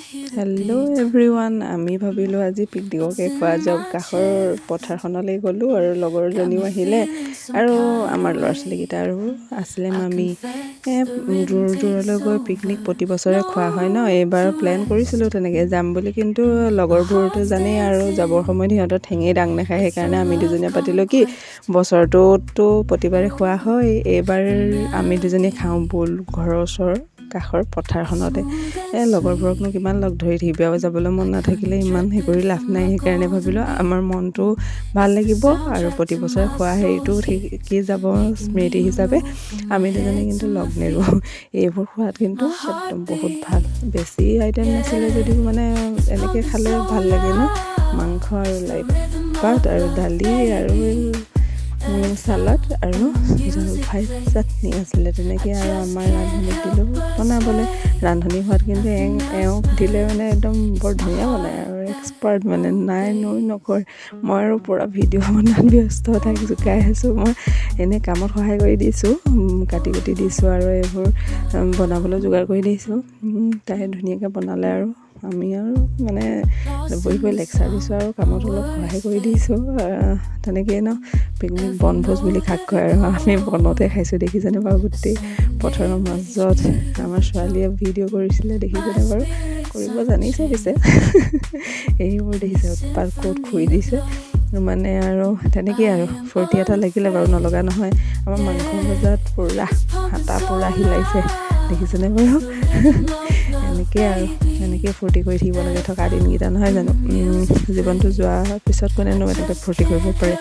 Hello' everyone, আমি ভাবিলোঁ আজি পিকনিককে খোৱা যাওক। কাষৰ পথাৰখনলৈ গ'লোঁ আৰু লগৰজনীও আহিলে আৰু আমাৰ ল'ৰা ছোৱালীকেইটা আৰু আছিলে মামী। দূৰ দূৰলৈ গৈ পিকনিক প্ৰতি বছৰে খোৱা হয় ন। এইবাৰ প্লেন কৰিছিলোঁ তেনেকৈ যাম বুলি, কিন্তু লগৰবোৰতো জানেই আৰু যাবৰ সময়ত সিহঁতৰ ঠেঙেই দাং নাখায়। সেইকাৰণে আমি দুজনীয়ে পাতিলোঁ কি বছৰটোতো প্ৰতিবাৰে খোৱা হয়, এইবাৰ আমি দুজনী খাওঁ ব'ল ঘৰৰ ওচৰৰ কাষৰ পথাৰখনতে। লগৰবোৰকনো কিমান লগ ধৰি থাকিবি, আৰু যাবলৈ মন নাথাকিলে ইমান কৰি লাভ নাই। সেইকাৰণে ভাবিলোঁ আমাৰ মনটো ভাল লাগিব আৰু প্ৰতি বছৰে খোৱা হেৰিটো থাকি যাব স্মৃতি হিচাপে। আমি দুজনী কিন্তু লগ নেৰোঁ। এইবোৰ খোৱাত কিন্তু একদম বহুত ভাল। বেছি আইটেম নাছিলে যদিও মানে এনেকৈ খালে ভাল লাগে ন। মাংস আৰু লাই পাত আৰু দালি আৰু চালাড আৰু জলফাই চাটনি আছিলে। তেনেকৈ আৰু আমাৰ ৰান্ধনীক দিলোঁ বনাবলৈ। ৰান্ধনি হোৱাত কিন্তু এওঁক দিলে মানে একদম বৰ ধুনীয়া বনায় আৰু এক্সপাৰ্ট মানে, নাই নকয়। মই আৰু পূৰা ভিডিঅ' বনোৱাত ব্যস্ত, তাইক জোকাই আছোঁ। মই এনেই কামত সহায় কৰি দিছোঁ, কাটি দিছোঁ আৰু এইবোৰ বনাবলৈ যোগাৰ কৰি দিছোঁ। তাই ধুনীয়াকৈ বনালে আৰু আমি আৰু মানে বহি লেকচাৰ দিছোঁ আৰু কামত অলপ সহায় কৰি দিছোঁ। তেনেকেই ন পিকনিক বনভোজ বুলি খাক কয় আৰু আমি বনতে খাইছোঁ। দেখিছেনে বাৰু গোটেই পথাৰৰ মাজত আমাৰ ছোৱালীয়ে ভিডিঅ' কৰিছিলে, দেখিছেনে বাৰু? কৰিব জানিছে পিছে। এইবোৰ দেখিছে উৎপাত ক'ত খুৰি দিছে মানে, আৰু তেনেকেই আৰু ফূৰ্তি এটা লাগিলে বাৰু, নলগা নহয়। আমাৰ মাংস বজাত পূৰা হাতা পূৰা হিলাইছে, দেখিছেনে বাৰু? এনেকেই ফূৰ্তি কৰি থাকিব লাগে থকা দিনকেইটা, নহয় জানো? জীৱনটো যোৱাৰ পিছত কোনেনো এনেকৈ ফূৰ্তি কৰিব পাৰে?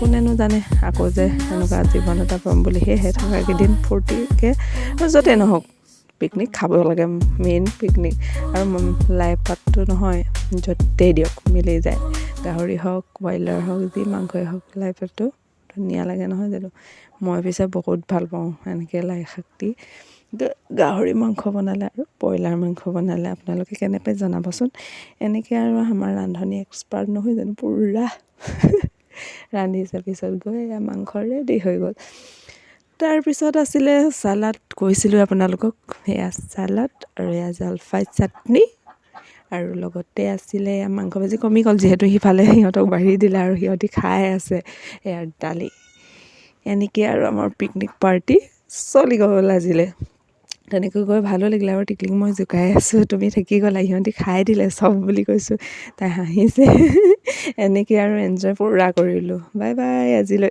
কোনেনো জানে আকৌ যে এনেকুৱা জীৱন এটা পাম বুলি। সেয়েহে থকা কেইদিন ফূৰ্তিকৈ য'তে নহওক পিকনিক খাব লাগে। মেইন পিকনিক আৰু লাই পাতটো নহয়, য'তেই দিয়ক মিলি যায়। গাহৰি হওক, ব্ৰইলাৰ হওক, যি মাংসই হওক, লাই পাতটো ধুনীয়া লাগে, নহয় জানো? মই পিছে বহুত ভাল পাওঁ এনেকৈ লাই শাক দি গাহৰি মাংস বনালে আৰু ব্ৰইলাৰ মাংস বনালে। আপোনালোকে কেনেকৈ জনাবচোন। এনেকৈ আৰু আমাৰ ৰান্ধনি এক্সপাৰ্ট নহয় জানো, পূৰা ৰান্ধিছে। পিছত গৈ মাংস ৰেডি হৈ গ'ল। তাৰপিছত আছিলে চালাড, কৈছিলোঁ আপোনালোকক। সেয়া চালাড আৰু এয়া জলফাই চাটনি আৰু লগতে আছিলে মাংস ভাজি। কমি গ'ল যিহেতু সিফালে সিহঁতক বাঢ়ি দিলে আৰু সিহঁতি খাই আছে। এয়া দালি। এনেকৈ আৰু আমাৰ পিকনিক পাৰ্টি চলি গ'ল আজিলে। তেনেকৈ গৈ ভালো লাগিলে আৰু টিকলিক মই জোকাই আছোঁ, তুমি থাকি গ'লা, সিহঁতি খাই দিলে চব বুলি কৈছোঁ। তাই হাঁহিছে। এনেকৈ আৰু এনজয় পূৰা কৰিলোঁ। বাই বাই আজিলৈ।